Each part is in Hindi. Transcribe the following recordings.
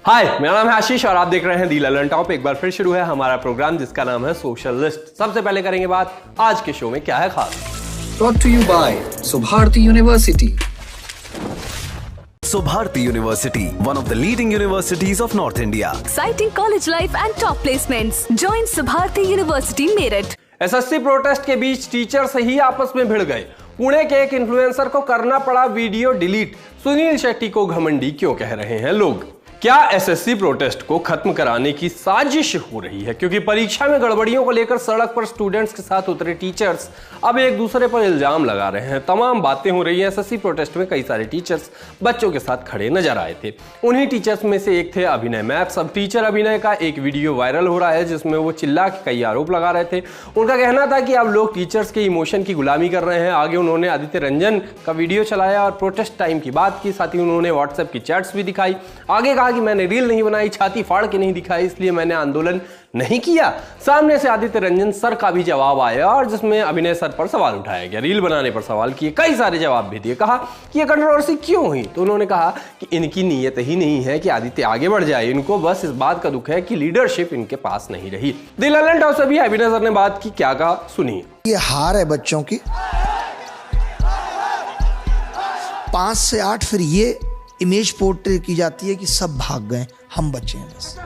हाय, मेरा नाम है आशीष और आप देख रहे हैं दी ललन टॉप। एक बार फिर शुरू है हमारा प्रोग्राम जिसका नाम है सोशल लिस्ट। सबसे पहले करेंगे बात आज के शो में क्या है खास। Brought to you by Subharti University. Subharti University, one of the leading universities of North India. Exciting college life and top placements. Join Subharti University, Meerut. SSC protest के बीच टीचर्स ही आपस में भिड़ गए। पुणे के एक इन्फ्लुएंसर को करना पड़ा वीडियो डिलीट। सुनील शेट्टी को घमंडी क्यों कह रहे हैं लोग? क्या एसएससी प्रोटेस्ट को खत्म कराने की साजिश हो रही है? क्योंकि परीक्षा में गड़बड़ियों को लेकर सड़क पर स्टूडेंट्स के साथ उतरे टीचर्स अब एक दूसरे पर इल्जाम लगा रहे हैं। तमाम बातें हो रही हैं। एसएससी प्रोटेस्ट में कई सारे टीचर्स बच्चों के साथ खड़े नजर आए थे। उन्हीं टीचर्स में से एक थे अभिनय मैथ्स। अब टीचर अभिनय का एक वीडियो वायरल हो रहा है जिसमें वो चिल्ला के कई आरोप लगा रहे थे। उनका कहना था कि अब लोग टीचर्स के इमोशन की गुलामी कर रहे हैं। आगे उन्होंने आदित्य रंजन का वीडियो चलाया और प्रोटेस्ट टाइम की बात की। साथ ही उन्होंने व्हाट्सएप की चैट्स भी दिखाई। आगे कहा कि मैंने रील नहीं बनाई, छाती फाड़ के नहीं दिखाई, इसलिए मैंने आंदोलन नहीं किया। सामने से आदित्य रंजन सर का भी जवाब आया और जिसमें अभिनय सर पर सवाल उठाया गया। रील बनाने पर सवाल किए, कई सारे जवाब भी दिए। कहा कि ये कंट्रोवर्सी क्यों हुई, तो उन्होंने कहा कि इनकी नीयत ही नहीं है कि आदित्य आगे बढ़ जाए। इनको बस इस बात का दुख है कि लीडरशिप इनके पास नहीं रही। दी ललन टॉप से भी अभिनय सर ने बात की, क्या कहा सुनिए। ये हार है बच्चों की 5 से 8, फिर ये इमेज पोर्ट्रेट की जाती है कि सब भाग गए, हम बचे हैं बस।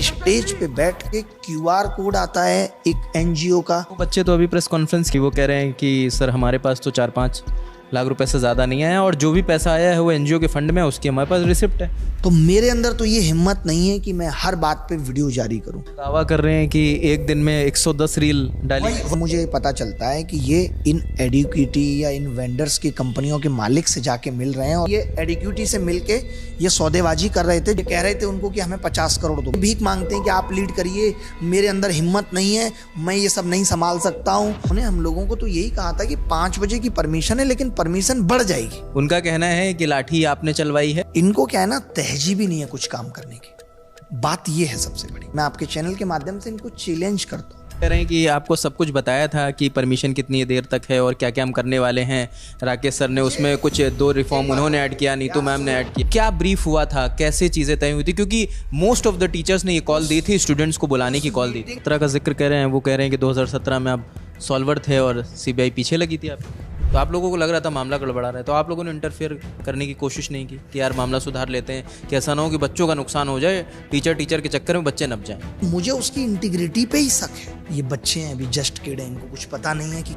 स्टेज पे बैठ के क्यूआर कोड आता है एक एनजीओ का। बच्चे तो अभी प्रेस कॉन्फ्रेंस की वो कह रहे हैं कि सर हमारे पास तो 4-5 लाख रुपए से ज़्यादा नहीं आया और जो भी पैसा आया है वो एनजीओ के फंड में, उसकी हमारे पास रिसिप्ट है। तो मेरे अंदर तो ये हिम्मत नहीं है कि मैं हर बात पे वीडियो जारी करूं। दावा कर रहे हैं कि एक दिन में 110 रील डाली। मुझे पता चलता है कि ये इन एडिक्यूटी या इन वेंडर्स की कंपनियों के मालिक से जाके मिल रहे हैं और ये एडिक्यूटी से मिलके ये सौदेबाजी कर रहे थे। कह रहे थे उनको कि हमें 50 करोड़ दो। भीख मांगते हैं कि आप लीड करिए, मेरे अंदर हिम्मत नहीं है, मैं ये सब नहीं संभाल सकता हूँ। उन्हें हम लोगों को तो यही कहा था कि 5 बजे की परमिशन है, लेकिन परमिशन बढ़ जाएगी। उनका कहना है कि लाठी आपने चलवाई है। इनको क्या है ना, तहजीब ही नहीं है कुछ काम करने की। बात ये है सबसे बड़ी। मैं आपके चैनल के माध्यम से इनको चैलेंज करता हूँ। कह रहे हैं कि आपको सब कुछ बताया था कि परमिशन कितनी देर तक है और क्या क्या हम करने वाले हैं। राकेश सर ने उसमें कुछ 2 रिफॉर्म उन्होंने ऐड किया, नीतू मैम ने ऐड किया। क्या ब्रीफ हुआ था, कैसे चीज़ें तय हुई थी? क्योंकि मोस्ट ऑफ द टीचर्स ने ये कॉल दी थी, स्टूडेंट्स को बुलाने की कॉल दी थी। 17 का जिक्र कर रहे हैं, वो कह रहे हैं कि 2017 में आप सॉल्वर थे और सीबीआई पीछे लगी थी आप। तो आप लोगों को लग रहा था मामला गड़बड़ा रहा है, तो आप लोगों ने इंटरफेयर करने की कोशिश नहीं की कि यार मामला सुधार लेते हैं, कि ऐसा ना हो कि बच्चों का नुकसान हो जाए, टीचर के चक्कर में बच्चे नप जाएं। मुझे उसकी इंटीग्रिटी पे ही शक है। ये बच्चे हैं, अभी जस्ट किड हैं, इनको कुछ पता नहीं है कि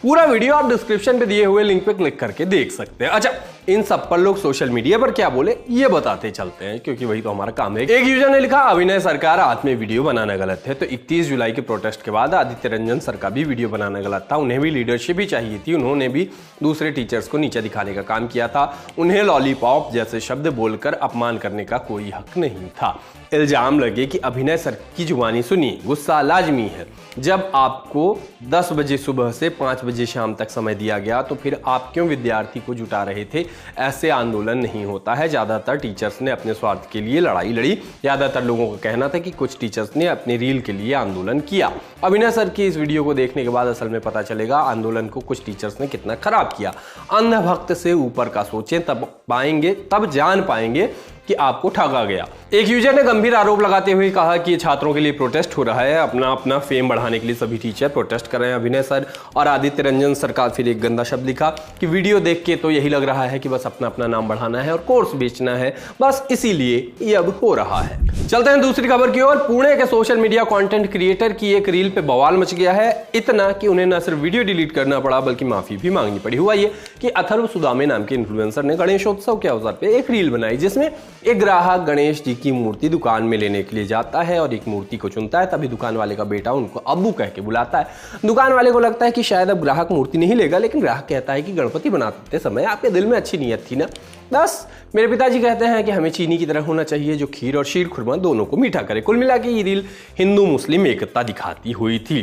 पूरा वीडियो आप डिस्क्रिप्शन पे दिए हुए लिंक पे क्लिक करके देख सकते हैं। अच्छा, इन सब पर लोग सोशल मीडिया पर क्या बोले ये बताते चलते हैं, क्योंकि वही तो हमारा काम है। एक यूजर ने लिखा, अभिनय सरकार हाथ में वीडियो बनाना गलत है। तो 31 जुलाई के प्रोटेस्ट के बाद आदित्य रंजन सर का भी वीडियो बनाना गलत था। उन्हें भी लीडरशिप ही चाहिए थी। उन्होंने भी दूसरे टीचर्स को नीचे दिखाने का काम किया था। उन्हें लॉलीपॉप जैसे शब्द बोलकर अपमान करने का कोई हक नहीं था। इल्जाम लगे कि अभिनय सर की जुबानी सुनिए, गुस्सा लाजमी है। जब आपको 10 बजे सुबह से 5 बजे शाम तक समय दिया गया तो फिर आप क्यों विद्यार्थी को जुटा रहे थे? ऐसे आंदोलन नहीं होता है। ज़्यादातर टीचर्स ने अपने स्वार्थ के लिए लड़ाई लड़ी। ज़्यादातर लोगों का कहना था कि कुछ टीचर्स ने अपने रील के लिए आंदोलन किया। अभिनय सर की इस वीडियो को देखने के बाद असल में पता चलेगा आंदोलन को कुछ टीचर्स ने कितना खराब किया। अंधभक्त से ऊपर का सोचें, तब जान पाएंगे कि आपको ठगा गया। एक यूजर ने गंभीर आरोप लगाते हुए कहा कि छात्रों के लिए प्रोटेस्ट हो रहा है, अपना फेम बढ़ाने के लिए सभी टीचर प्रोटेस्ट कर रहे हैं। अभिनय सर और आदित्य रंजन सर का फिर एक गंदा शब्द लिखा कि वीडियो देख के तो यही लग रहा है कि बस अपना नाम बढ़ाना है और कोर्स बेचना है, बस इसीलिए ये अब हो रहा है। चलते हैं दूसरी खबर की ओर। पुणे के सोशल मीडिया कंटेंट क्रिएटर की एक रील पे बवाल मच गया है। इतना कि उन्हें न सिर्फ वीडियो डिलीट करना पड़ा बल्कि माफी भी मांगनी पड़ी। हुआ ये कि अथर्व सुदामे नाम के इन्फ्लुएंसर ने गणेशोत्सव के अवसर पे एक रील बनाई जिसमें एक ग्राहक गणेश जी की मूर्ति दुकान में लेने के लिए जाता है और एक मूर्ति को चुनता है। तभी दुकान वाले का बेटा उनको अब्बू कह के बुलाता है। दुकान वाले को लगता है कि शायद अब ग्राहक मूर्ति नहीं लेगा, लेकिन ग्राहक कहता है कि गणपति बनाते समय आपके दिल में अच्छी नीयत थी ना। बस मेरे पिताजी कहते हैं कि हमें चीनी की तरह होना चाहिए जो खीर और शीर खुरमा दोनों को मीठा करे। कुल मिला के ये रील हिंदू मुस्लिम एकता दिखाती हुई थी।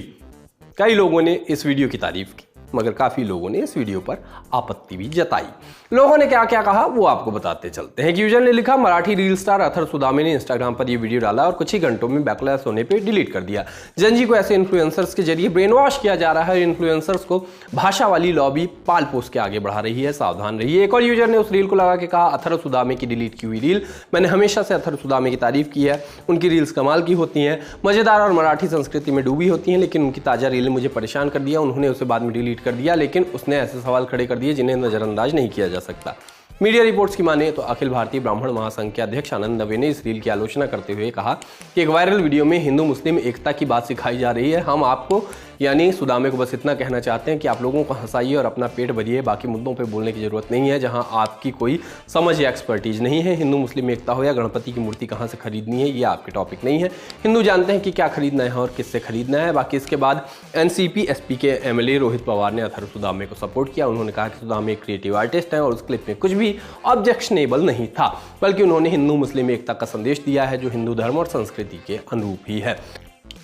कई लोगों ने इस वीडियो की तारीफ की। मगर काफी लोगों ने इस वीडियो पर आपत्ति भी जताई। लोगों ने क्या क्या कहा वो आपको बताते चलते हैं। एक यूजर ने लिखा, मराठी रील स्टार अथर सुदामे ने इंस्टाग्राम पर ये वीडियो डाला और कुछ ही घंटों में बैकलैश होने पे डिलीट कर दिया। जनजी को ऐसे इन्फ्लुएंसर्स के जरिए ब्रेन वॉश किया जा रहा है। इन्फ्लुएंसर्स को भाषा वाली लॉबी पाल पोस के आगे बढ़ा रही है, सावधान रहिए। एक और यूजर ने उस रील को लगा के कहा, अथर सुदामे की डिलीट की हुई रील। मैंने हमेशा से अथर सुदामे की तारीफ की है, उनकी रील्स कमाल की होती हैं, मजेदार और मराठी संस्कृति में डूबी होती हैं, लेकिन उनकी ताजा रील ने मुझे परेशान कर दिया। उन्होंने उसे बाद में डिलीट कर दिया, लेकिन उसने ऐसे सवाल खड़े कर दिए जिन्हें नजरअंदाज नहीं किया जा सकता। मीडिया रिपोर्ट्स की माने तो अखिल भारतीय ब्राह्मण महासंघ के अध्यक्ष आनंद दवे ने इस रील की आलोचना करते हुए कहा कि एक वायरल वीडियो में हिंदू मुस्लिम एकता की बात सिखाई जा रही है। हम आपको यानी सुदामे को बस इतना कहना चाहते हैं कि आप लोगों को हंसाइए और अपना पेट भरिए, बाकी मुद्दों पे बोलने की जरूरत नहीं है जहां आपकी कोई समझ या एक्सपर्टीज नहीं है। हिंदू मुस्लिम एकता हो या गणपति की मूर्ति कहां से खरीदनी है ये आपके टॉपिक नहीं है। हिंदू जानते हैं कि क्या खरीदना है और किससे खरीदना है। बाकी इसके बाद एनसीपी एसपी के एमएलए रोहित पवार ने अथर सुदामे को सपोर्ट किया। उन्होंने कहा कि सुदामे एक क्रिएटिव आर्टिस्ट है और उस क्लिप में कुछ भी ऑब्जेक्शनेबल नहीं था, बल्कि उन्होंने हिंदू मुस्लिम एकता का संदेश दिया है जो हिंदू धर्म और संस्कृति के अनुरूप ही है।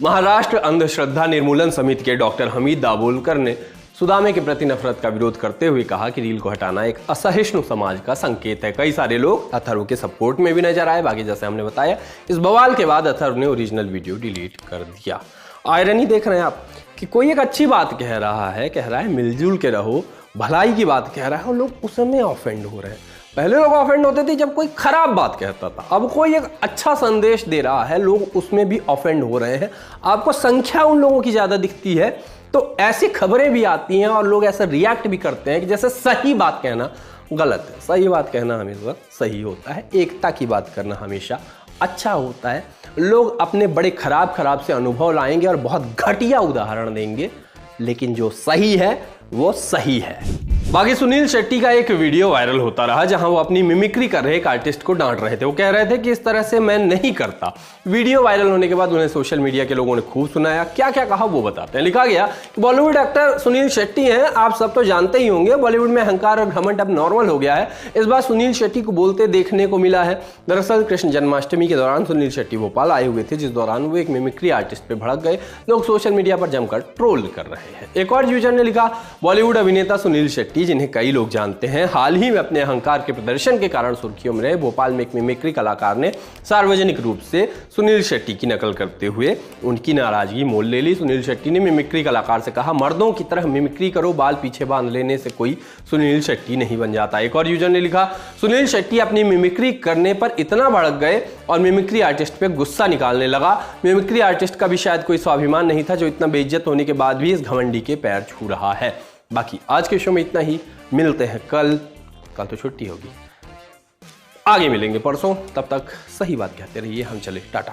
महाराष्ट्र अंधश्रद्धा निर्मूलन समिति के डॉक्टर हमीद दाभोलकर ने सुदामे के प्रति नफरत का विरोध करते हुए कहा कि रील को हटाना एक असहिष्णु समाज का संकेत है। कई सारे लोग अथर्व के सपोर्ट में भी नजर आए। बाकी जैसे हमने बताया, इस बवाल के बाद अथर्व ने ओरिजिनल वीडियो डिलीट कर दिया। आयरनी देख रहे हैं आप कि कोई एक अच्छी बात कह रहा है मिलजुल के रहो, भलाई की बात कह रहा है और लोग उस समय ऑफेंड हो रहे हैं। पहले लोग ऑफेंड होते थे जब कोई खराब बात कहता था, अब कोई एक अच्छा संदेश दे रहा है, लोग उसमें भी ऑफेंड हो रहे हैं। आपको संख्या उन लोगों की ज्यादा दिखती है तो ऐसी खबरें भी आती हैं और लोग ऐसा रिएक्ट भी करते हैं कि जैसे सही बात कहना गलत है। सही बात कहना हमेशा सही होता है, एकता की बात करना हमेशा अच्छा होता है। लोग अपने बड़े खराब से अनुभव लाएंगे और बहुत घटिया उदाहरण देंगे, लेकिन जो सही है वो सही है। बाकी सुनील शेट्टी का एक वीडियो वायरल होता रहा जहां वो अपनी मिमिक्री कर रहे एक आर्टिस्ट को डांट रहे थे। वो कह रहे थे कि इस तरह से मैं नहीं करता। वीडियो वायरल होने के बाद उन्हें सोशल मीडिया के लोगों ने खूब सुनाया। क्या क्या कहा वो बताते हैं। लिखा गया कि बॉलीवुड एक्टर सुनील शेट्टी हैं, आप सब तो जानते ही होंगे, बॉलीवुड में अहंकार और घमंड अब नॉर्मल हो गया है। इस बार सुनील शेट्टी को बोलते देखने को मिला है। दरअसल कृष्ण जन्माष्टमी के दौरान सुनील शेट्टी भोपाल आए हुए थे, जिस दौरान वो एक मिमिक्री आर्टिस्ट पे भड़क गए। लोग सोशल मीडिया पर जमकर ट्रोल कर रहे हैं। एक और यूजर ने लिखा, बॉलीवुड अभिनेता सुनील शेट्टी, जिन्हें कई लोग जानते हैं, हाल ही में अपने अहंकार के प्रदर्शन के कारण सुर्खियों में रहे। भोपाल में एक मिमिक्री कलाकार ने सार्वजनिक रूप से सुनील शेट्टी की नकल करते हुए उनकी नाराजगी मोल ले ली। सुनील शेट्टी ने मिमिक्री कलाकार से कहा, मर्दों की तरह मिमिक्री करो, बाल पीछे बांध लेने से कोई सुनील शेट्टी नहीं बन जाता। एक और यूजर ने लिखा, सुनील शेट्टी अपनी मिमिक्री करने पर इतना भड़क गए और मिमिक्री आर्टिस्ट पे गुस्सा निकालने लगा। मिमिक्री आर्टिस्ट का भी शायद कोई स्वाभिमान नहीं था जो इतना बेइज्जत होने के बाद भी इस घमंडी के पैर छू रहा है। बाकी आज के शो में इतना ही। मिलते हैं कल तो छुट्टी होगी, आगे मिलेंगे परसों। तब तक सही बात कहते रहिए। हम चले, टाटा।